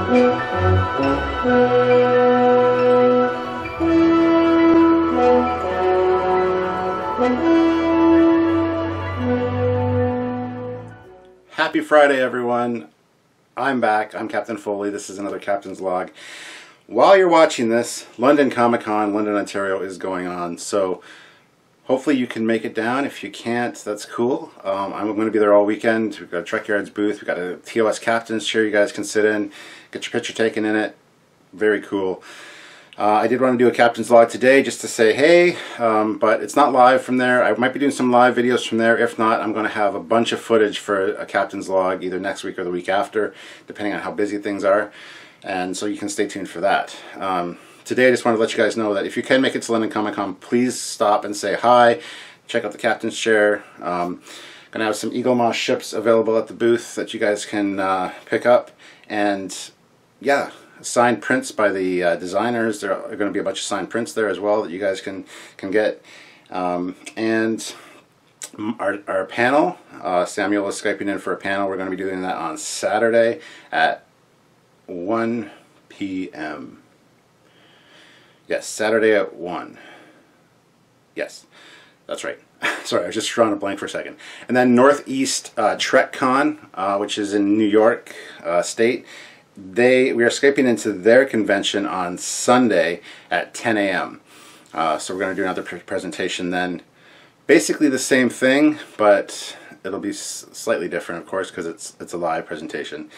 Happy Friday, everyone. I'm back. I'm Captain Foley. This is another Captain's Log. While you're watching this, London Comic Con, London, Ontario is going on. So hopefully you can make it down. If you can't, that's cool. I'm going to be there all weekend. We've got a Trekyards booth. We've got a TOS Captain's chair you guys can sit in. Get your picture taken in it. Very cool. I did want to do a Captain's Log today just to say hey, but it's not live from there. I might be doing some live videos from there. If not, I'm going to have a bunch of footage for a Captain's Log either next week or the week after, depending on how busy things are. And so you can stay tuned for that. Today I just wanted to let you guys know that if you can make it to London Comic Con, please stop and say hi. Check out the Captain's chair. Going to have some Eagle Moss ships available at the booth that you guys can pick up. And yeah, signed prints by the designers. There are going to be a bunch of signed prints there as well that you guys can get. And our panel, Samuel is Skyping in for a panel. We're going to be doing that on Saturday at 1 p.m. Yes, Saturday at 1. Yes, that's right. Sorry, I was just drawing a blank for a second. And then Northeast TrekCon, which is in New York State. We are Skyping into their convention on Sunday at 10 a.m. So we're going to do another presentation then. Basically the same thing, but it'll be slightly different, of course, because it's a live presentation.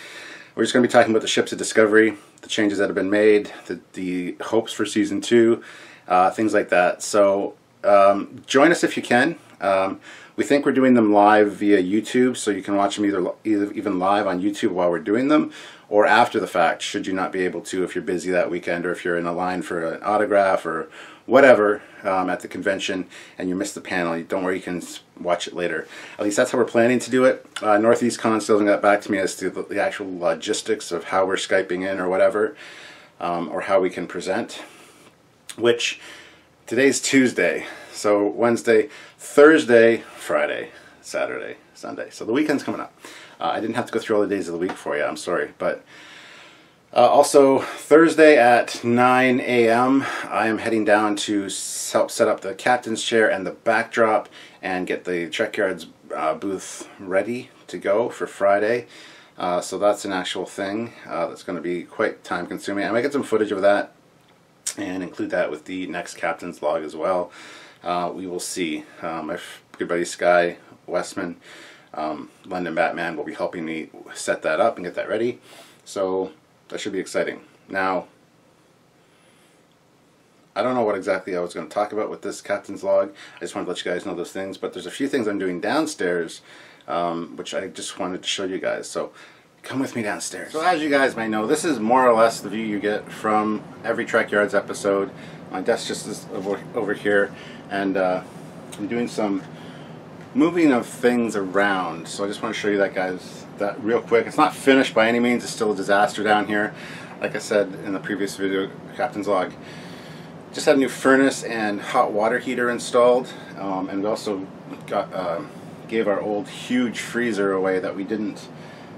We're just going to be talking about the ships of Discovery, the changes that have been made, the hopes for Season 2, things like that. So join us if you can. We think we're doing them live via YouTube, so you can watch them even live on YouTube while we're doing them, or after the fact, should you not be able to if you're busy that weekend, or if you're in a line for an autograph or whatever at the convention and you missed the panel. Don't worry, you can watch it later. At least that's how we're planning to do it. Northeast Con still hasn't got back to me as to the actual logistics of how we're Skyping in or whatever, or how we can present, which today's Tuesday. So Wednesday, Thursday, Friday, Saturday, Sunday. So the weekend's coming up. I didn't have to go through all the days of the week for you, I'm sorry. But also Thursday at 9 a.m. I am heading down to help set up the Captain's chair and the backdrop and get the Trekyards booth ready to go for Friday. So that's an actual thing that's going to be quite time consuming. I might get some footage of that and include that with the next Captain's Log as well. We will see. My good buddy Sky Westman, London Batman, will be helping me set that up and get that ready. So that should be exciting. Now, I don't know what exactly I was going to talk about with this Captain's Log. I just wanted to let you guys know those things. But there's a few things I'm doing downstairs, which I just wanted to show you guys. So come with me downstairs. So as you guys may know, this is more or less the view you get from every Trekyards episode. My desk just is over here, and I'm doing some moving of things around. So I just want to show you that, guys, that real quick. It's not finished by any means. It's still a disaster down here. Like I said in the previous video, Captain's Log, just had a new furnace and hot water heater installed, and we also gave our old huge freezer away that we didn't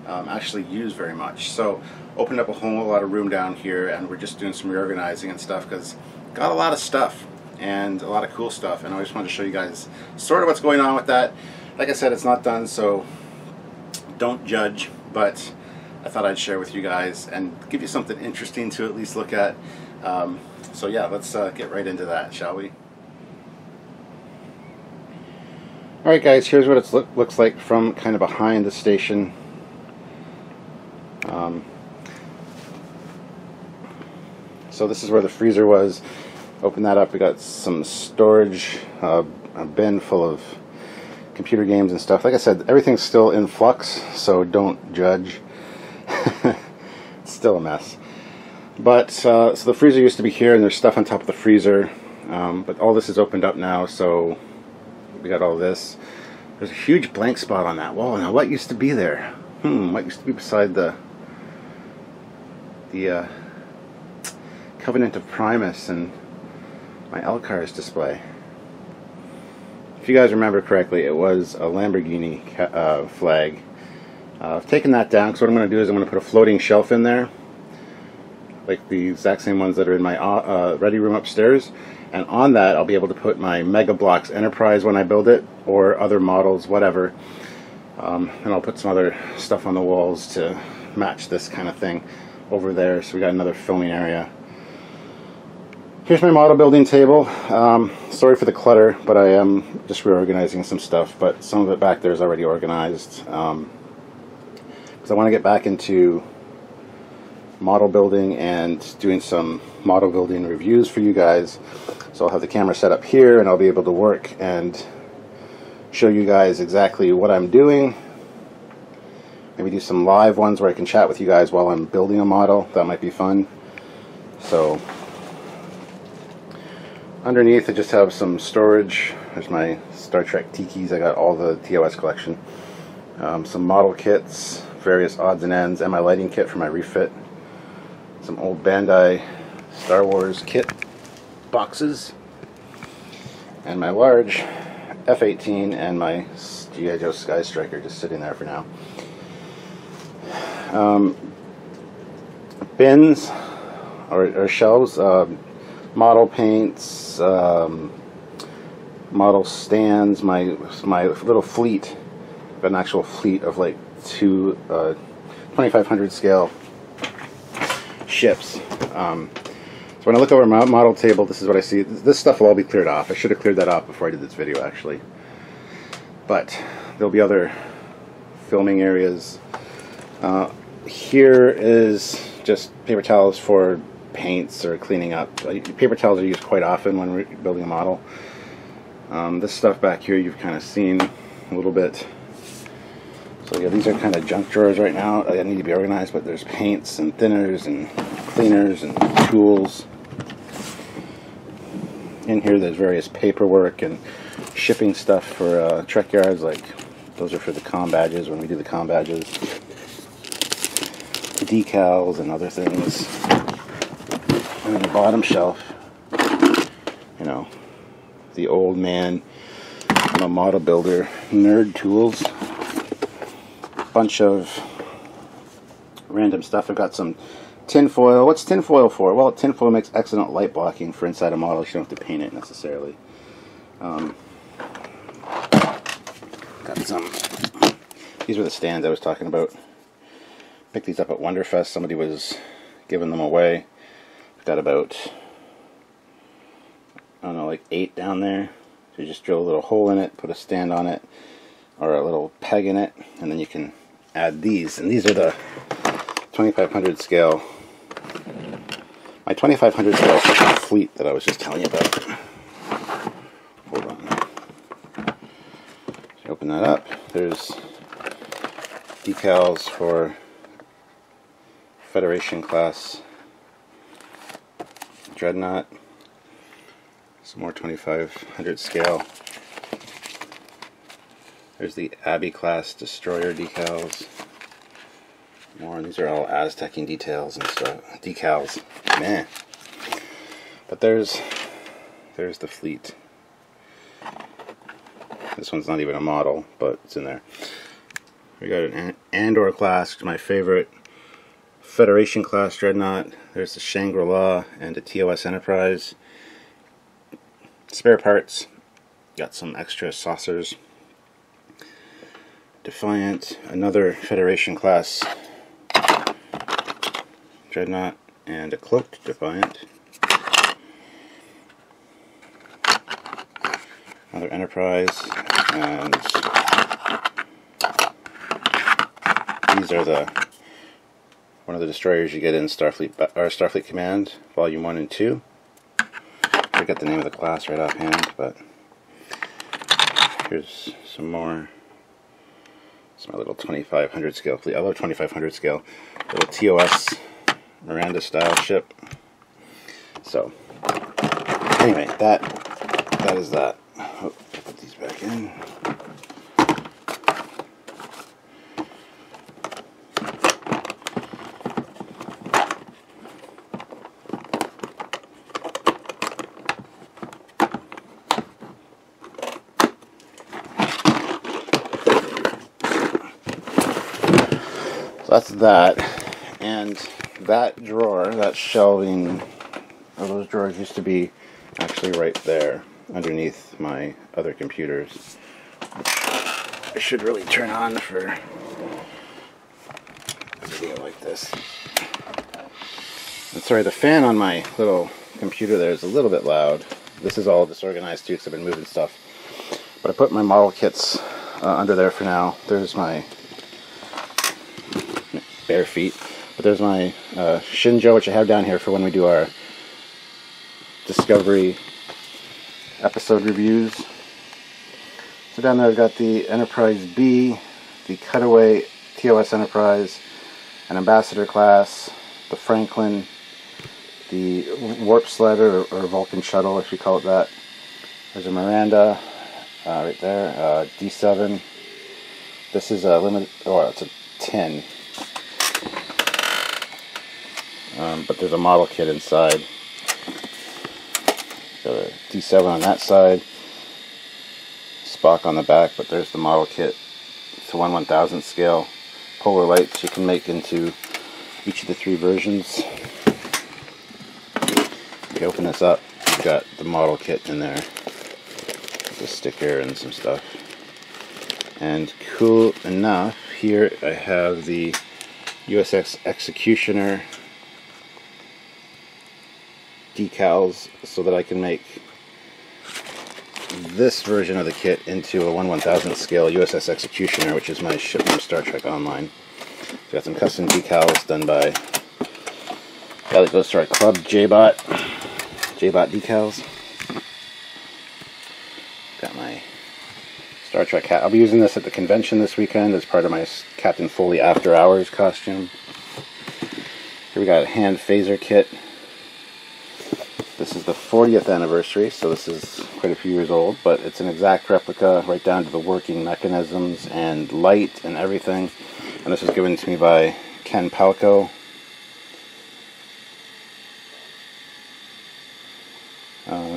actually use very much. So opened up a whole lot of room down here, and we're just doing some reorganizing and stuff because got a lot of stuff and a lot of cool stuff, and I just wanted to show you guys sort of what's going on with that. Like I said, it's not done, so don't judge, but I thought I'd share with you guys and give you something interesting to at least look at. So yeah, let's get right into that, shall we? Alright guys, here's what it looks like from kind of behind the station. So this is where the freezer was. Open that up, we got some storage, a bin full of computer games and stuff. Like I said, everything's still in flux, so don't judge. It's still a mess. But so the freezer used to be here, and there's stuff on top of the freezer, but all this is opened up now, so we got all this. There's a huge blank spot on that wall. Now what used to be there? What used to be beside the Covenant of Primus and my Elcars display? If you guys remember correctly, it was a Lamborghini flag. I've taken that down, because what I'm going to do is I'm going to put a floating shelf in there. like the exact same ones that are in my ready room upstairs. And on that, I'll be able to put my Mega Bloks Enterprise when I build it, or other models, whatever. And I'll put some other stuff on the walls to match this kind of thing over there. So we got another filming area. Here's my model building table. Sorry for the clutter, but I am just reorganizing some stuff. But some of it back there is already organized. Because I want to get back into model building and doing some model building reviews for you guys. So I'll have the camera set up here and I'll be able to work and show you guys exactly what I'm doing. Maybe do some live ones where I can chat with you guys while I'm building a model. That might be fun. So underneath I just have some storage. There's my Star Trek tikis. I got all the TOS collection. Some model kits, various odds and ends, and my lighting kit for my refit. Some old Bandai Star Wars kit boxes, and my large F-18 and my G.I. Joe Sky Striker just sitting there for now. Bins or shelves, model paints, model stands, my little fleet. I've got an actual fleet of like two 2500 scale ships. So when I look over my model table, this is what I see. This stuff will all be cleared off. I should have cleared that off before I did this video, actually. But there'll be other filming areas. Here is just paper towels for paints or cleaning up. Paper towels are used quite often when we're building a model. This stuff back here you've kind of seen a little bit. So yeah, these are kind of junk drawers right now. They need to be organized, but there's paints and thinners and cleaners and tools. In here there's various paperwork and shipping stuff for Trekyards, like those are for the comm badges when we do the comm badges. Decals and other things. And then the bottom shelf, you know, the old man, I'm a model builder, nerd tools. Bunch of random stuff. I've got some tin foil. What's tin foil for? Well, tin foil makes excellent light blocking for inside a model. You don't have to paint it necessarily. Got some. These were the stands I was talking about. Picked these up at Wonderfest. Somebody was giving them away. Got about, I don't know, like 8 down there. So you just drill a little hole in it, put a stand on it, or a little peg in it, and then you can add these. And these are the 2500 scale. My 2500 scale fleet that I was just telling you about. Hold on. So open that up. There's decals for Federation class Dreadnought. Some more 2500 scale. There's the Abbey class destroyer decals. More, and these are all Aztecing details and stuff. Decals, man. But there's the fleet. This one's not even a model, but it's in there. We got an Andor class, which is my favorite. Federation class Dreadnought. There's the Shangri-La and a TOS Enterprise. Spare parts. Got some extra saucers. Defiant, another Federation class Dreadnought, and a cloaked Defiant. Another Enterprise, and these are one of the destroyers you get in Starfleet Command, Volume 1 and 2. I forget the name of the class right offhand, but here's some more. It's my little 2500 scale fleet. I love 2500 scale. Little TOS Miranda style ship. So anyway, that is that. Oh, put these back in. That's that, and that drawer, that shelving, or those drawers used to be actually right there underneath my other computers, which I should really turn on for a video like this. And sorry, the fan on my little computer there is a little bit loud. This is all disorganized too because I've been moving stuff. But I put my model kits under there for now. There's my bare feet. But there's my Shinjo, which I have down here for when we do our Discovery episode reviews. So down there I've got the Enterprise B, the Cutaway TOS Enterprise, an Ambassador class, the Franklin, the Warp Sled or Vulcan Shuttle, if you call it that. There's a Miranda right there, D7. This is a limited, oh, it's a 10. But there's a model kit inside. Got a D7 on that side, Spock on the back, but there's the model kit. It's a 1/1000th scale. Polar lights you can make into each of the 3 versions. If you open this up, you've got the model kit in there. With a sticker and some stuff. And cool enough, here I have the USS Executioner decals so that I can make this version of the kit into a 1/1000th scale USS Executioner, which is my ship from Star Trek Online. So got some custom decals done by a guy that goes to our club, JBot decals. Got my Star Trek hat. I'll be using this at the convention this weekend as part of my Captain Foley After Hours costume. Here we got a hand phaser kit. This is the 40th anniversary, so this is quite a few years old, but it's an exact replica right down to the working mechanisms and light and everything. And this was given to me by Ken Palco.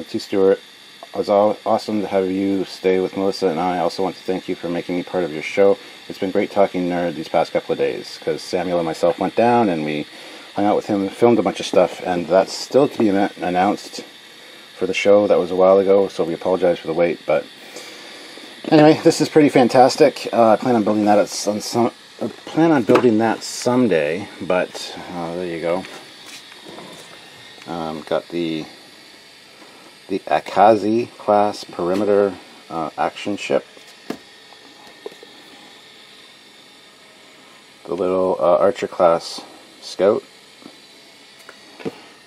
T. Stewart, it was awesome to have you stay with Melissa and I. Also want to thank you for making me part of your show. It's been great talking nerd these past couple of days, because Samuel and myself went down and we hung out with him and filmed a bunch of stuff, and that's still to be announced for the show. That was a while ago, so we apologize for the wait. But anyway, this is pretty fantastic. I plan on building that someday. But there you go. Got the Akazi class perimeter action ship. The little Archer class scout.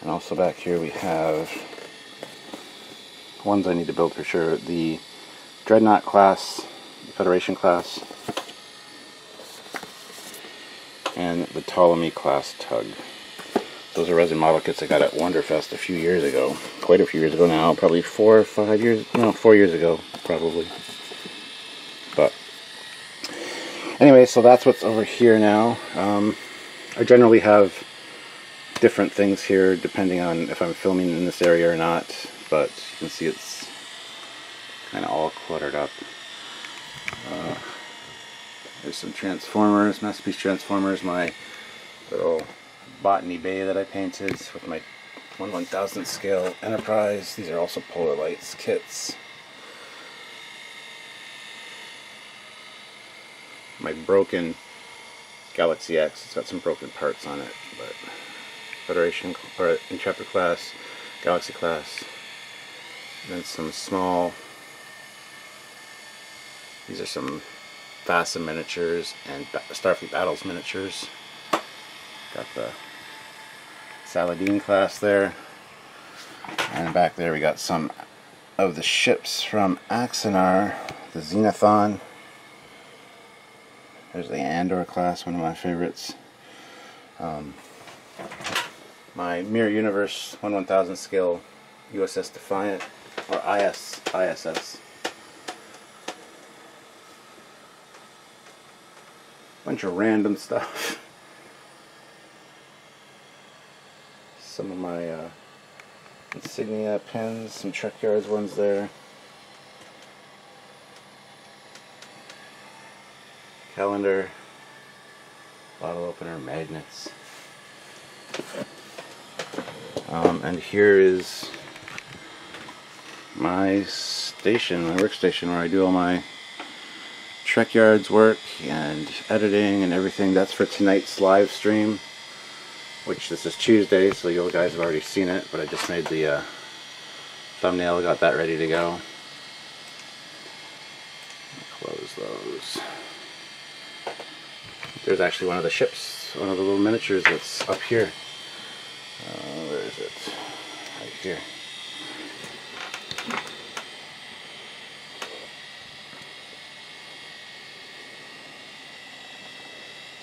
And also back here we have ones I need to build for sure. The Dreadnought class, the Federation class, and the Ptolemy class tug. Those are resin model kits I got at Wonderfest a few years ago. Quite a few years ago now, probably 4 or 5 years, no, 4 years ago, probably. But anyway, so that's what's over here now. I generally have different things here depending on if I'm filming in this area or not, but you can see it's kind of all cluttered up. There's some Transformers, Masterpiece Transformers, my little Botany Bay that I painted with my 1/1000th scale Enterprise. These are also Polar Lights kits. My broken Galaxy X, it's got some broken parts on it, but Federation or Intrepid class, Galaxy class, and then some small. These are some FASA miniatures and Starfleet Battles miniatures. Got the Saladin class there, and back there we got some of the ships from Axanar, the Xenothon. There's the Andor class, one of my favorites. My Mirror Universe 1/1000th scale USS Defiant, or ISS. Bunch of random stuff. Some of my insignia pins, some Trekyards ones there. Calendar, bottle opener, magnets. And here is my station, my workstation, where I do all my Trekyards work and editing and everything. That's for tonight's live stream, which this is Tuesday, so you guys have already seen it, but I just made the thumbnail, got that ready to go. Close those. There's actually one of the ships, one of the little miniatures that's up here. Where is it? Right here.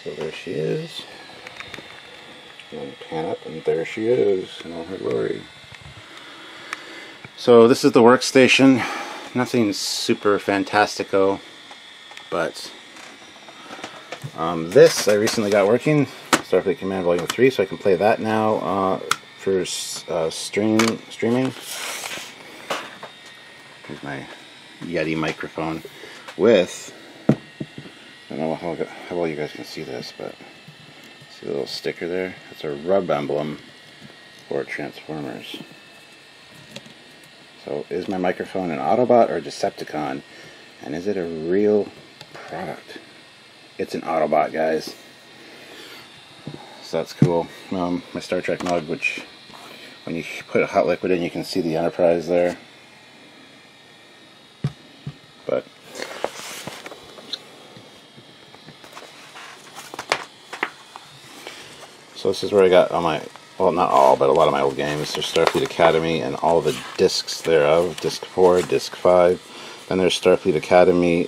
So there she is. And pan up, and there she is in all her glory. So this is the workstation. Nothing super fantastico, but this I recently got working. Starfleet Command Volume 3, so I can play that now for streaming. Here's my Yeti microphone with, I don't know how well you guys can see this, but see the little sticker there? It's a rub emblem for Transformers. So is my microphone an Autobot or a Decepticon? And is it a real product? It's an Autobot, guys. So that's cool. My Star Trek mug, which when you put a hot liquid in, you can see the Enterprise there. But so this is where I got all my, well, not all, but a lot of my old games. There's Starfleet Academy and all the discs thereof. Disc 4, Disc 5. Then there's Starfleet Academy,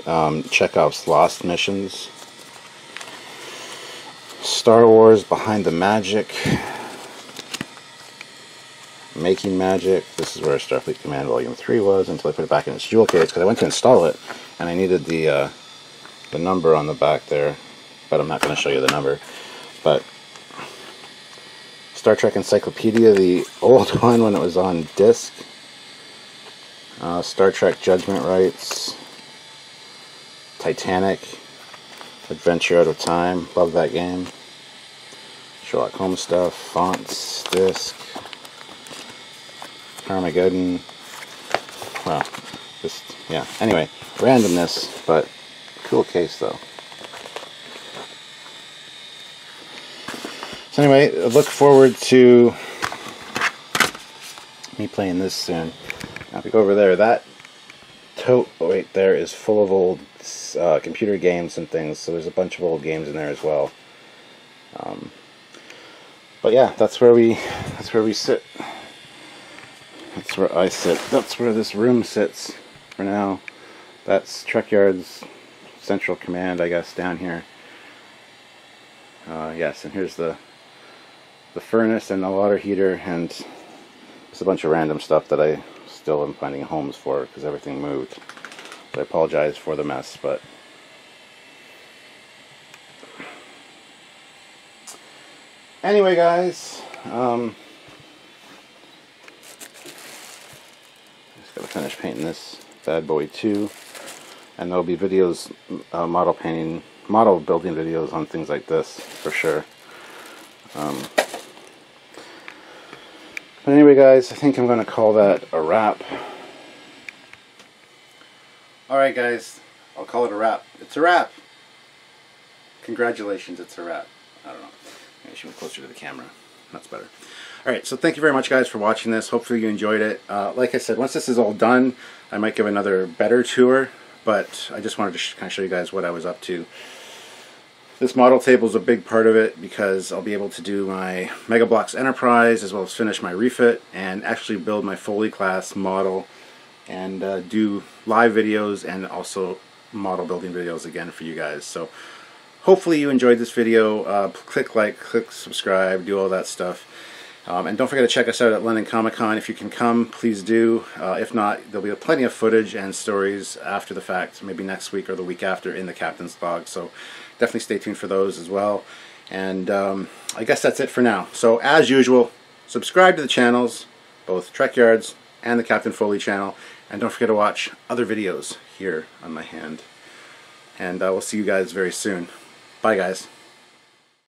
Chekhov's Lost Missions. Star Wars Behind the Magic. Making Magic. This is where Starfleet Command Volume 3 was until I put it back in its jewel case, because I went to install it and I needed the number on the back there, but I'm not going to show you the number. But Star Trek Encyclopedia, the old one when it was on disc. Star Trek Judgment Rights. Titanic. Adventure Out of Time. Love that game. Sherlock Holmes stuff. Fonts. Disc. Armageddon. Well, just, yeah. Anyway, randomness, but cool case though. So anyway, look forward to me playing this soon. Now if we go over there, that tote right there is full of old computer games and things, so there's a bunch of old games in there as well. But yeah, that's where we sit. That's where I sit. That's where this room sits for now. That's Trekyards Central Command, I guess, down here. Yes, and here's the furnace and the water heater, and just a bunch of random stuff that I still am finding homes for because everything moved. So I apologize for the mess, but anyway, guys, just gotta finish painting this bad boy too, and there'll be videos, model building videos on things like this for sure. But anyway, guys, I think I'm going to call that a wrap. Alright, guys, I'll call it a wrap. It's a wrap. Congratulations, it's a wrap. I don't know. Maybe I should move closer to the camera. That's better. Alright, so thank you very much, guys, for watching this. Hopefully you enjoyed it. Like I said, once this is all done, I might give another better tour, but I just wanted to kind of show you guys what I was up to. This model table is a big part of it because I'll be able to do my Mega Bloks Enterprise as well as finish my refit and actually build my Foley class model and do live videos and also model building videos again for you guys. So hopefully you enjoyed this video. Click like, click subscribe, do all that stuff. And don't forget to check us out at London Comic Con. If you can come, please do. If not, there'll be plenty of footage and stories after the fact, maybe next week or the week after in the Captain's Log. So definitely stay tuned for those as well. And I guess that's it for now. So as usual, subscribe to the channels, both Trekyards and the Captain Foley channel. And don't forget to watch other videos here on my hand. And we'll see you guys very soon. Bye, guys.